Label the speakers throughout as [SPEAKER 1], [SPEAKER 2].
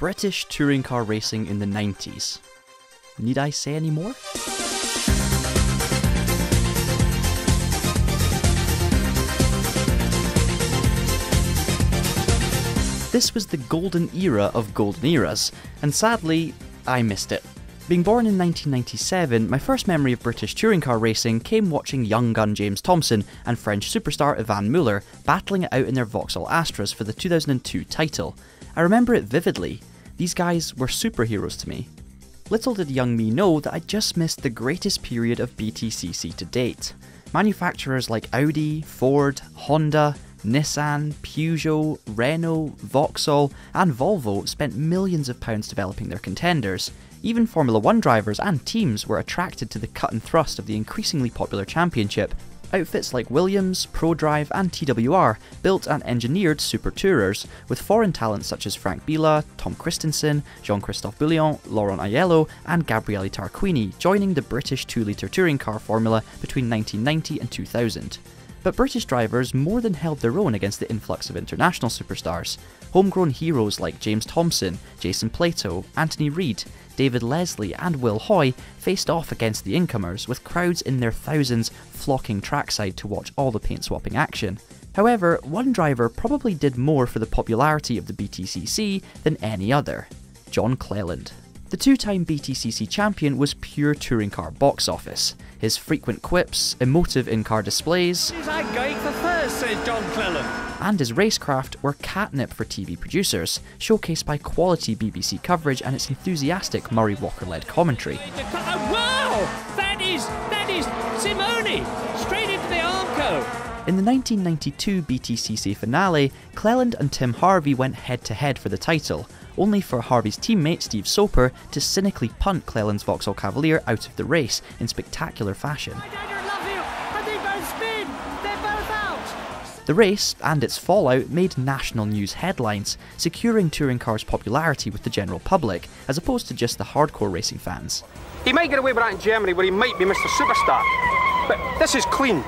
[SPEAKER 1] British touring car racing in the 90s. Need I say any more? This was the golden era of golden eras, and sadly, I missed it. Being born in 1997, my first memory of British touring car racing came watching young gun James Thompson and French superstar Yvan Muller battling it out in their Vauxhall Astras for the 2002 title. I remember it vividly. These guys were superheroes to me. Little did young me know that I just missed the greatest period of BTCC to date. Manufacturers like Audi, Ford, Honda, Nissan, Peugeot, Renault, Vauxhall and Volvo spent millions of pounds developing their contenders. Even Formula 1 drivers and teams were attracted to the cut and thrust of the increasingly popular championship. Outfits like Williams, ProDrive and TWR built and engineered super tourers, with foreign talents such as Frank Biela, Tom Christensen, Jean-Christophe Bouillon, Laurent Aiello and Gabriele Tarquini joining the British 2-litre touring car formula between 1990 and 2000. But British drivers more than held their own against the influx of international superstars. Homegrown heroes like James Thompson, Jason Plato, Anthony Reid, David Leslie and Will Hoy faced off against the incomers, with crowds in their thousands flocking trackside to watch all the paint swapping action. However, one driver probably did more for the popularity of the BTCC than any other: John Cleland. The two-time BTCC champion was pure touring car box office. His frequent quips, emotive in-car displays,
[SPEAKER 2] "Is I going for first," says John Cleland,
[SPEAKER 1] and his racecraft were catnip for TV producers, showcased by quality BBC coverage and its enthusiastic Murray Walker-led commentary.
[SPEAKER 2] Wow! That is Simone! Straight into the Armco!
[SPEAKER 1] In the 1992 BTCC finale, Cleland and Tim Harvey went head-to-head for the title, only for Harvey's teammate Steve Soper to cynically punt Cleland's Vauxhall Cavalier out of the race in spectacular fashion. The race, and its fallout, made national news headlines, securing touring cars' popularity with the general public, as opposed to just the hardcore racing fans.
[SPEAKER 3] He might get away with that in Germany, where he might be Mr. Superstar, but this is clean.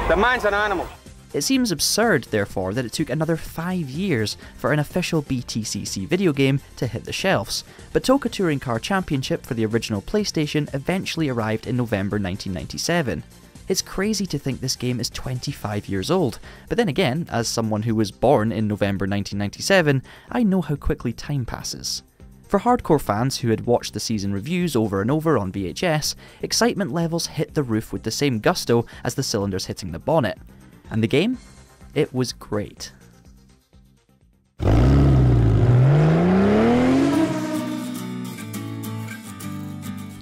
[SPEAKER 3] The man's an animal.
[SPEAKER 1] It seems absurd, therefore, that it took another 5 years for an official BTCC video game to hit the shelves, but TOCA Touring Car Championship for the original PlayStation eventually arrived in November 1997. It's crazy to think this game is 25 years old, but then again, as someone who was born in November 1997, I know how quickly time passes. For hardcore fans who had watched the season reviews over and over on VHS, excitement levels hit the roof with the same gusto as the cylinders hitting the bonnet. And the game? It was great.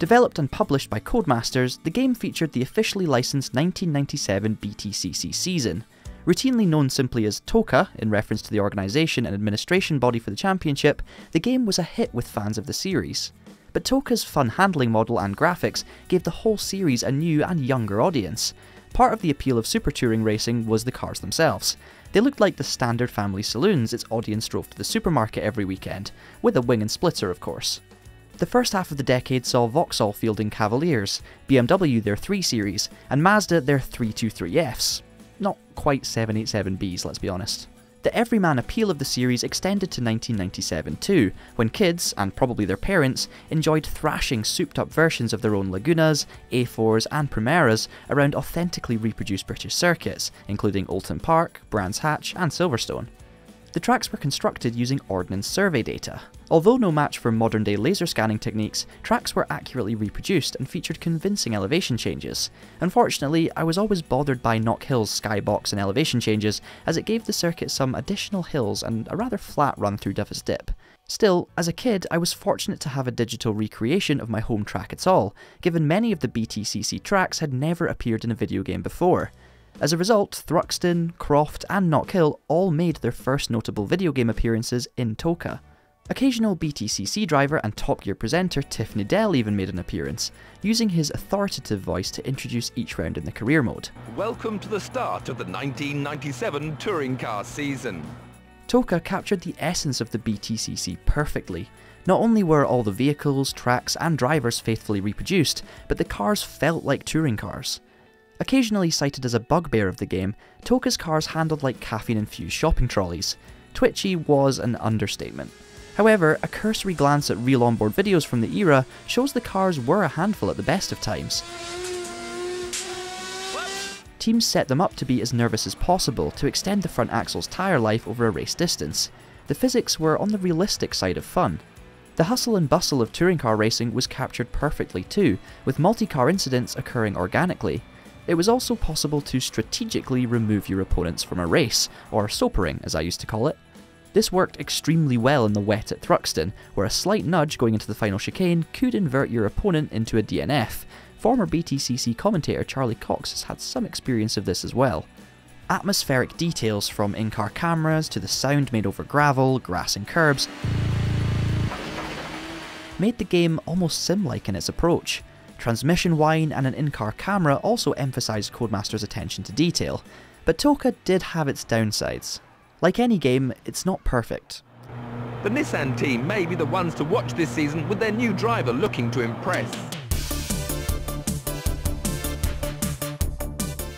[SPEAKER 1] Developed and published by Codemasters, the game featured the officially licensed 1997 BTCC season. Routinely known simply as TOCA, in reference to the organisation and administration body for the championship, the game was a hit with fans of the series. But TOCA's fun handling model and graphics gave the whole series a new and younger audience. Part of the appeal of super touring racing was the cars themselves. They looked like the standard family saloons its audience drove to the supermarket every weekend, with a wing and splitter of course. The first half of the decade saw Vauxhall fielding Cavaliers, BMW their 3 Series, and Mazda their 323Fs. Not quite 787Bs, let's be honest. The everyman appeal of the series extended to 1997 too, when kids, and probably their parents, enjoyed thrashing souped-up versions of their own Lagunas, A4s and Primeras around authentically reproduced British circuits, including Oulton Park, Brands Hatch and Silverstone. The tracks were constructed using Ordnance survey data. Although no match for modern-day laser scanning techniques, tracks were accurately reproduced and featured convincing elevation changes. Unfortunately, I was always bothered by Knock Hill's skybox and elevation changes, as it gave the circuit some additional hills and a rather flat run through Dove's Dip. Still, as a kid, I was fortunate to have a digital recreation of my home track at all, given many of the BTCC tracks had never appeared in a video game before. As a result, Thruxton, Croft and Knock Hill all made their first notable video game appearances in TOCA. Occasional BTCC driver and Top Gear presenter Tiff Needell even made an appearance, using his authoritative voice to introduce each round in the career mode.
[SPEAKER 4] Welcome to the start of the 1997 touring car season.
[SPEAKER 1] TOCA captured the essence of the BTCC perfectly. Not only were all the vehicles, tracks and drivers faithfully reproduced, but the cars felt like touring cars. Occasionally cited as a bugbear of the game, TOCA's cars handled like caffeine-infused shopping trolleys. Twitchy was an understatement. However, a cursory glance at real onboard videos from the era shows the cars were a handful at the best of times. Teams set them up to be as nervous as possible to extend the front axle's tyre life over a race distance. The physics were on the realistic side of fun. The hustle and bustle of touring car racing was captured perfectly too, with multi-car incidents occurring organically. It was also possible to strategically remove your opponents from a race, or sopering as I used to call it. This worked extremely well in the wet at Traxion, where a slight nudge going into the final chicane could invert your opponent into a DNF. Former BTCC commentator Charlie Cox has had some experience of this as well. Atmospheric details from in-car cameras to the sound made over gravel, grass and curbs made the game almost sim-like in its approach. Transmission whine and an in-car camera also emphasised Codemasters' attention to detail, but Toka did have its downsides. Like any game, it's not perfect.
[SPEAKER 4] The Nissan team may be the ones to watch this season with their new driver looking to impress.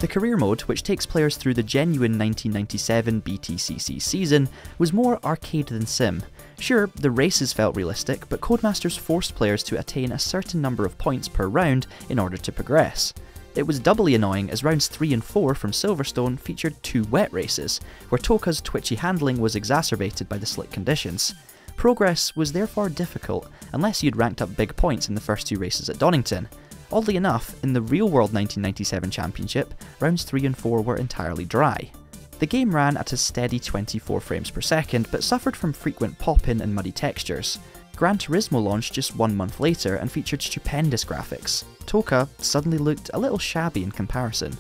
[SPEAKER 1] The career mode, which takes players through the genuine 1997 BTCC season, was more arcade than sim. Sure, the races felt realistic, but Codemasters forced players to attain a certain number of points per round in order to progress. It was doubly annoying as rounds 3 and 4 from Silverstone featured 2 wet races, where Toka's twitchy handling was exacerbated by the slick conditions. Progress was therefore difficult, unless you'd ranked up big points in the first 2 races at Donington. Oddly enough, in the real-world 1997 Championship, rounds 3 and 4 were entirely dry. The game ran at a steady 24 frames per second, but suffered from frequent pop-in and muddy textures. Gran Turismo launched just 1 month later and featured stupendous graphics. Toka suddenly looked a little shabby in comparison.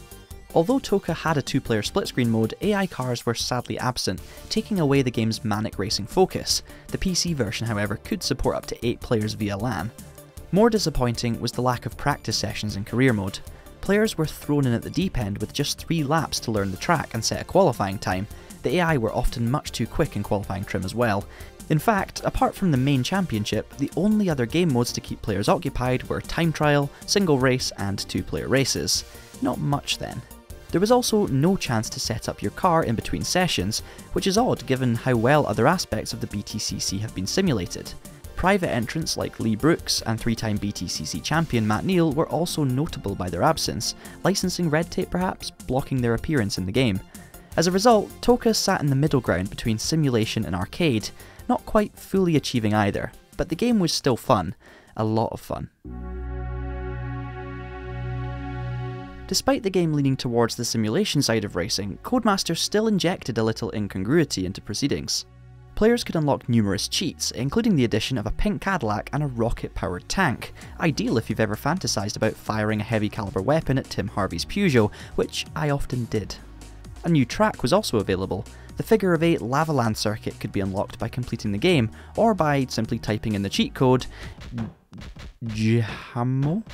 [SPEAKER 1] Although Toka had a 2-player split-screen mode, AI cars were sadly absent, taking away the game's manic racing focus. The PC version, however, could support up to 8 players via LAN. More disappointing was the lack of practice sessions in career mode. Players were thrown in at the deep end with just 3 laps to learn the track and set a qualifying time. The AI were often much too quick in qualifying trim as well. In fact, apart from the main championship, the only other game modes to keep players occupied were time trial, single race and 2-player races. Not much then. There was also no chance to set up your car in between sessions, which is odd given how well other aspects of the BTCC have been simulated. Private entrants like Lee Brooks and 3-time BTCC champion Matt Neal were also notable by their absence, licensing red tape perhaps blocking their appearance in the game. As a result, Toka sat in the middle ground between simulation and arcade, not quite fully achieving either, but the game was still fun, a lot of fun. Despite the game leaning towards the simulation side of racing, Codemasters still injected a little incongruity into proceedings. Players could unlock numerous cheats, including the addition of a pink Cadillac and a rocket-powered tank, ideal if you've ever fantasised about firing a heavy caliber weapon at Tim Harvey's Peugeot, which I often did. A new track was also available. The figure of 8 lava land circuit could be unlocked by completing the game, or by simply typing in the cheat code JAMO?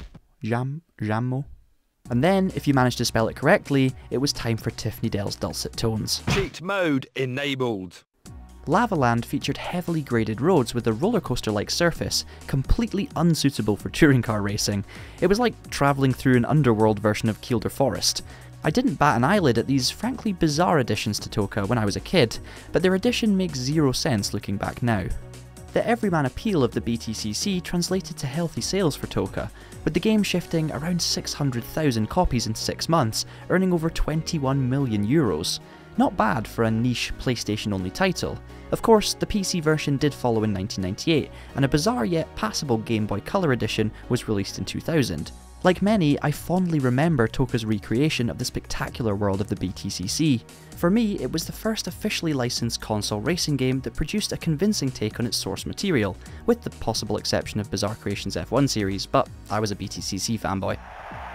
[SPEAKER 1] And then, if you managed to spell it correctly, it was time for Tiffany Dell's dulcet tones.
[SPEAKER 4] Cheat mode enabled.
[SPEAKER 1] Lava Land featured heavily graded roads with a roller coaster-like surface, completely unsuitable for touring car racing. It was like travelling through an underworld version of Kielder Forest. I didn't bat an eyelid at these frankly bizarre additions to Toka when I was a kid, but their addition makes zero sense looking back now. The everyman appeal of the BTCC translated to healthy sales for Toka, with the game shifting around 600,000 copies in 6 months, earning over 21 million euros. Not bad for a niche PlayStation-only title. Of course, the PC version did follow in 1998, and a bizarre yet passable Game Boy Color edition was released in 2000. Like many, I fondly remember Toka's recreation of the spectacular world of the BTCC. For me, it was the first officially licensed console racing game that produced a convincing take on its source material, with the possible exception of Bizarre Creations' F1 series, but I was a BTCC fanboy.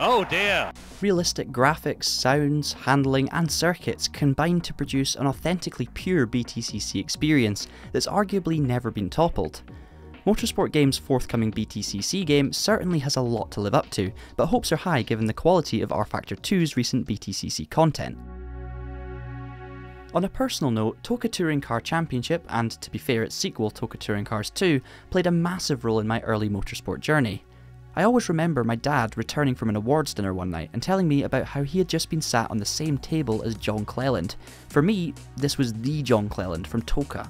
[SPEAKER 2] Oh dear!
[SPEAKER 1] Realistic graphics, sounds, handling and circuits combined to produce an authentically pure BTCC experience that's arguably never been toppled. Motorsport Games' forthcoming BTCC game certainly has a lot to live up to, but hopes are high given the quality of R-Factor 2's recent BTCC content. On a personal note, TOCA Touring Car Championship, and to be fair its sequel TOCA Touring Cars 2, played a massive role in my early motorsport journey. I always remember my dad returning from an awards dinner one night and telling me about how he had just been sat on the same table as John Cleland. For me, this was the John Cleland from Toka.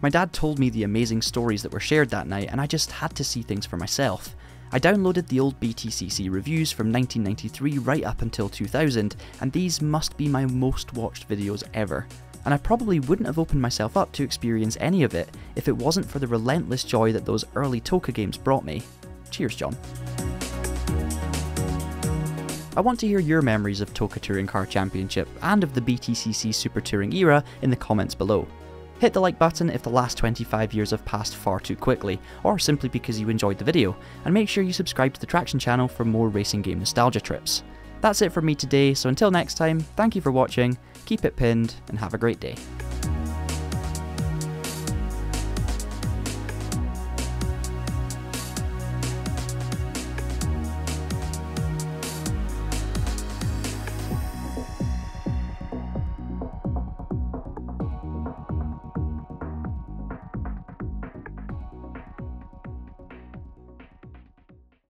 [SPEAKER 1] My dad told me the amazing stories that were shared that night, and I just had to see things for myself. I downloaded the old BTCC reviews from 1993 right up until 2000, and these must be my most watched videos ever. And I probably wouldn't have opened myself up to experience any of it if it wasn't for the relentless joy that those early Toka games brought me. Cheers, John. I want to hear your memories of TOCA Touring Car Championship and of the BTCC Super Touring era in the comments below. Hit the like button if the last 25 years have passed far too quickly, or simply because you enjoyed the video, and make sure you subscribe to the Traxion channel for more racing game nostalgia trips. That's it from me today, so until next time, thank you for watching, keep it pinned, and have a great day.